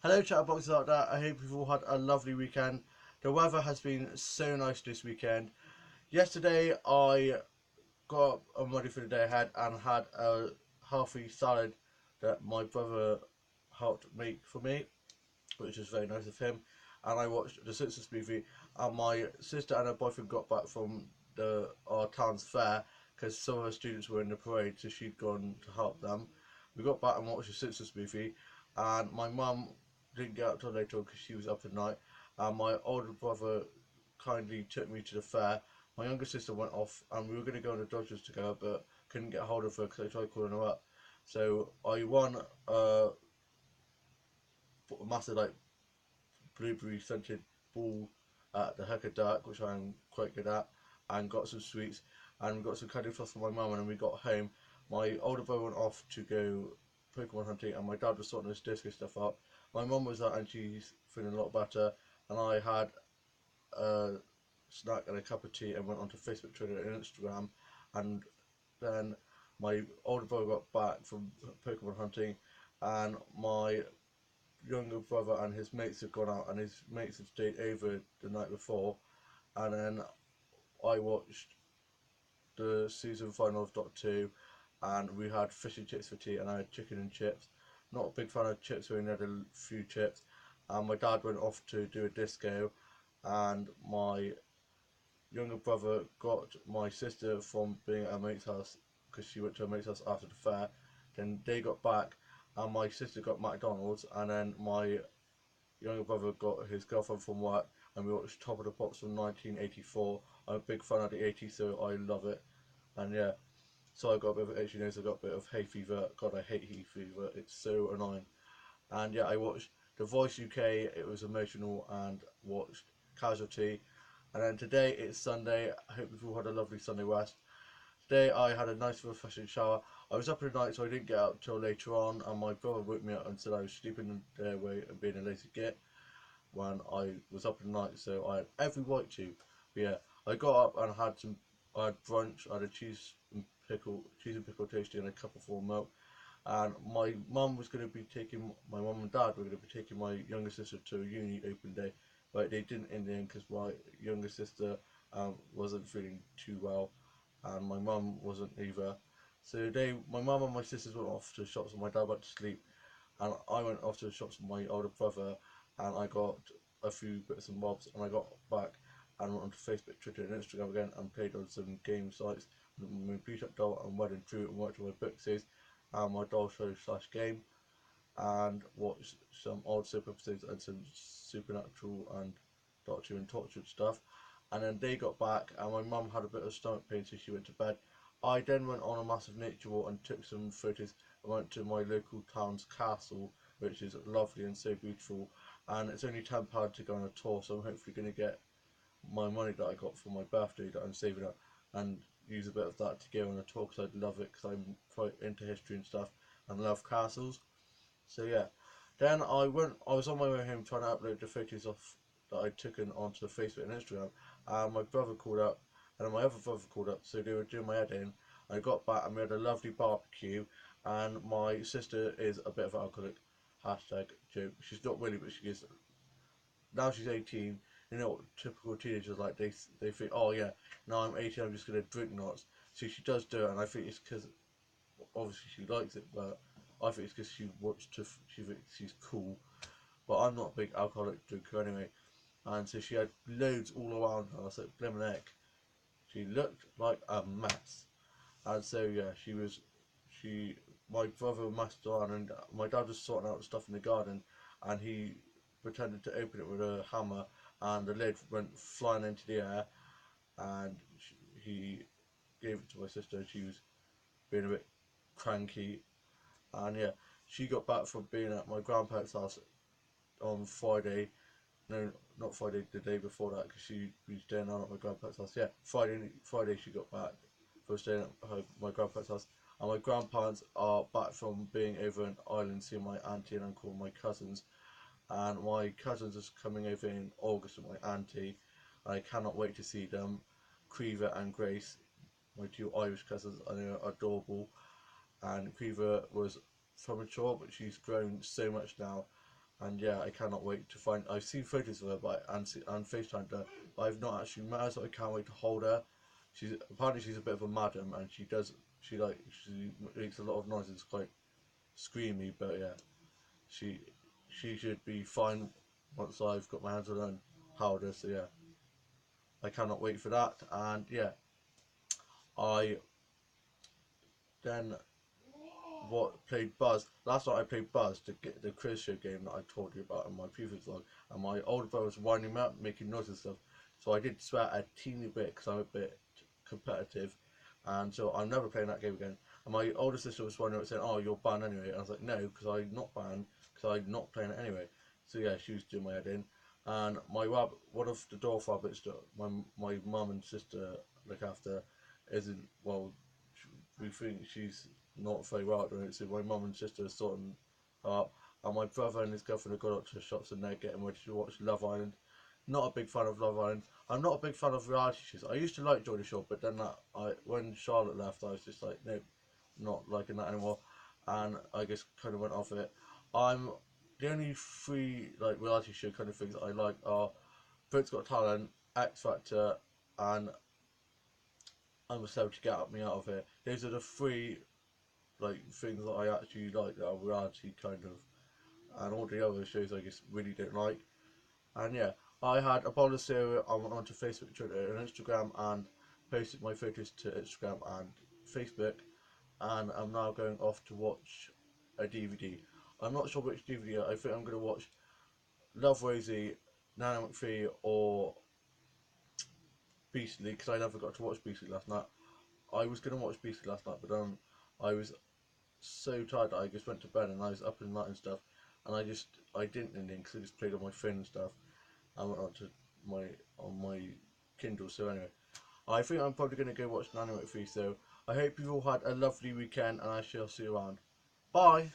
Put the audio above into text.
Hello chatterboxes out there, I hope you've all had a lovely weekend. The weather has been so nice this weekend. Yesterday I got up and ready for the day ahead and had a healthy salad that my brother helped make for me, which was very nice of him. And I watched the Simpsons movie, and my sister and her boyfriend got back from our town's fair because some of her students were in the parade, so she'd gone to help them. We got back and watched the Simpsons movie, and my mum didn't get up till later on because she was up at night. And my older brother kindly took me to the fair. My younger sister went off, and we were going to go on the Dodgers together, but couldn't get hold of her because I tried calling her up. So I won a massive blueberry scented ball at the Hecker Dark, which I'm quite good at, and got some sweets and we got some candy floss for my mum. And then we got home. My older brother went off to go Pokemon hunting, and my dad was sorting his disco stuff out. My mum was out and she's feeling a lot better, and I had a snack and a cup of tea and went onto Facebook, Twitter, and Instagram. And then my older brother got back from Pokemon hunting, and my younger brother and his mates have gone out, and his mates have stayed over the night before. And then I watched the season final of Doctor Who, and we had fish and chips for tea, and I had chicken and chips. Not a big fan of chips, so we only had a few chips. And my dad went off to do a disco, and my younger brother got my sister from being at her mate's house because she went to her mate's house after the fair. Then they got back, and my sister got McDonald's, and then my younger brother got his girlfriend from work, and we watched Top of the Pops from 1984. I'm a big fan of the 80s, so I love it. And yeah, so I got a bit of itchy nose, I got a bit of hay fever. God, I hate hay fever, it's so annoying. And yeah, I watched The Voice UK, it was emotional, and watched Casualty. And then today it's Sunday, I hope you've all had a lovely Sunday rest. Today I had a nice refreshing shower. I was up in the night, so I didn't get out till later on, and my brother woke me up and said I was sleeping the day away and being a lazy git when I was up in the night, so I had every right to. But yeah, I got up and I had brunch. I had a cheese and pickle tasty, and a cup of warm milk. And my mum was going to be taking my mum and dad were going to be taking my younger sister to a uni open day, but they didn't in the end because my younger sister wasn't feeling too well, and my mum wasn't either. So my mum and my sisters went off to the shops, and my dad went to sleep, and I went off to the shops with my older brother, and I got a few bits and bobs, and I got back and went onto Facebook, Twitter, and Instagram again, and played on some game sites, my Pre-Shop Doll and Wedding Through, and watched my book series and my doll show slash game, and watched some odd soap episodes and some supernatural and Doctor and tortured stuff. And then they got back, and my mum had a bit of stomach pain, so she went to bed. I then went on a massive nature walk and took some photos. I went to my local town's castle, which is lovely and so beautiful. And it's only £10 to go on a tour, so I'm hopefully going to get my money that I got for my birthday that I'm saving up and use a bit of that to go on a tour because I'd love it because I'm quite into history and stuff and love castles. So yeah, then I was on my way home trying to upload the photos of that I'd taken onto Facebook and Instagram, and my brother called up, and then my other brother called up, so they were doing my editing. I got back and we had a lovely barbecue, and my sister is a bit of an alcoholic. Hashtag joke. She's not really, but she is. Now she's 18. You know what typical teenagers like, they think, oh yeah, now I'm 18, I'm just gonna drink lots. So she does do it, and I think it's because obviously she likes it, but I think it's because she wants to. She thinks she's cool. But I'm not a big alcoholic drinker anyway, and so she had loads all around her. I was like, blimmin' heck. She looked like a mess, and so yeah, she was. She, my brother messed around, and my dad was sorting out stuff in the garden, and he pretended to open it with a hammer, and the lid went flying into the air, and he gave it to my sister, and she was being a bit cranky. And yeah, she got back from being at my grandparents' house on Friday. No, not Friday, the day before that, because she was staying on at my grandparents' house. Yeah, Friday she got back from staying at my grandparents' house. And my grandparents are back from being over in Ireland seeing my auntie and uncle and my cousins. And my cousins is coming over in August with my auntie. I cannot wait to see them. Creva and Grace, my two Irish cousins, and they're adorable. And Creva was premature, but she's grown so much now, And yeah, I cannot wait to find. I've seen photos of her, and FaceTimed her, but I've not actually met her, so I can't wait to hold her. She's a bit of a madam, and she makes a lot of noise. It's quite screamy, but yeah, she she should be fine once I've got my hands on her and hold her. So yeah, I cannot wait for that. And yeah, I then played Buzz. Last night I played Buzz, the quiz show game that I told you about in my previous vlog, and my older brother was winding me up, making noise and stuff. So I did swear a teeny bit because I'm a bit competitive, and so I'm never playing that game again. And my older sister was wondering, saying, "Oh, you're banned anyway." And I was like, "No, because I'm not banned, because I'm not playing it anyway." So yeah, she was doing my head in, and one of the dwarf rabbits that my mum and sister look after, isn't well. We think she's not very well at the minute, so my mum and sister are sorting her out. And my brother and his girlfriend have gone up to the shops and they're getting ready to watch Love Island. Not a big fan of Love Island. I'm not a big fan of reality shows. I used to like Geordie Shore, but then when Charlotte left, I was just like, nope, not liking that anymore. And I just kind of went off it. I'm the only three like reality show kind of things that I like are Britain's Got Talent, X Factor, and I'm a Celebrity Get Me Out of Here. Those are the three like things that I actually like that are reality kind of, and all the other shows I just really don't like. And yeah, I had a bowl of cereal. I went onto Facebook, Twitter, and Instagram, and posted my photos to Instagram and Facebook. And I'm now going off to watch a DVD. I'm not sure which DVD. I think I'm going to watch Love Rosie, Nana McPhee, or Beastly because I never got to watch Beastly last night. I was going to watch Beastly last night, but I was so tired that I just went to bed and I was up in the night and stuff, and I didn't ending because I just played on my phone and stuff. I went on to my on my Kindle. So anyway, I think I'm probably going to go watch an anime with you. So I hope you've all had a lovely weekend, and I shall see you around. Bye.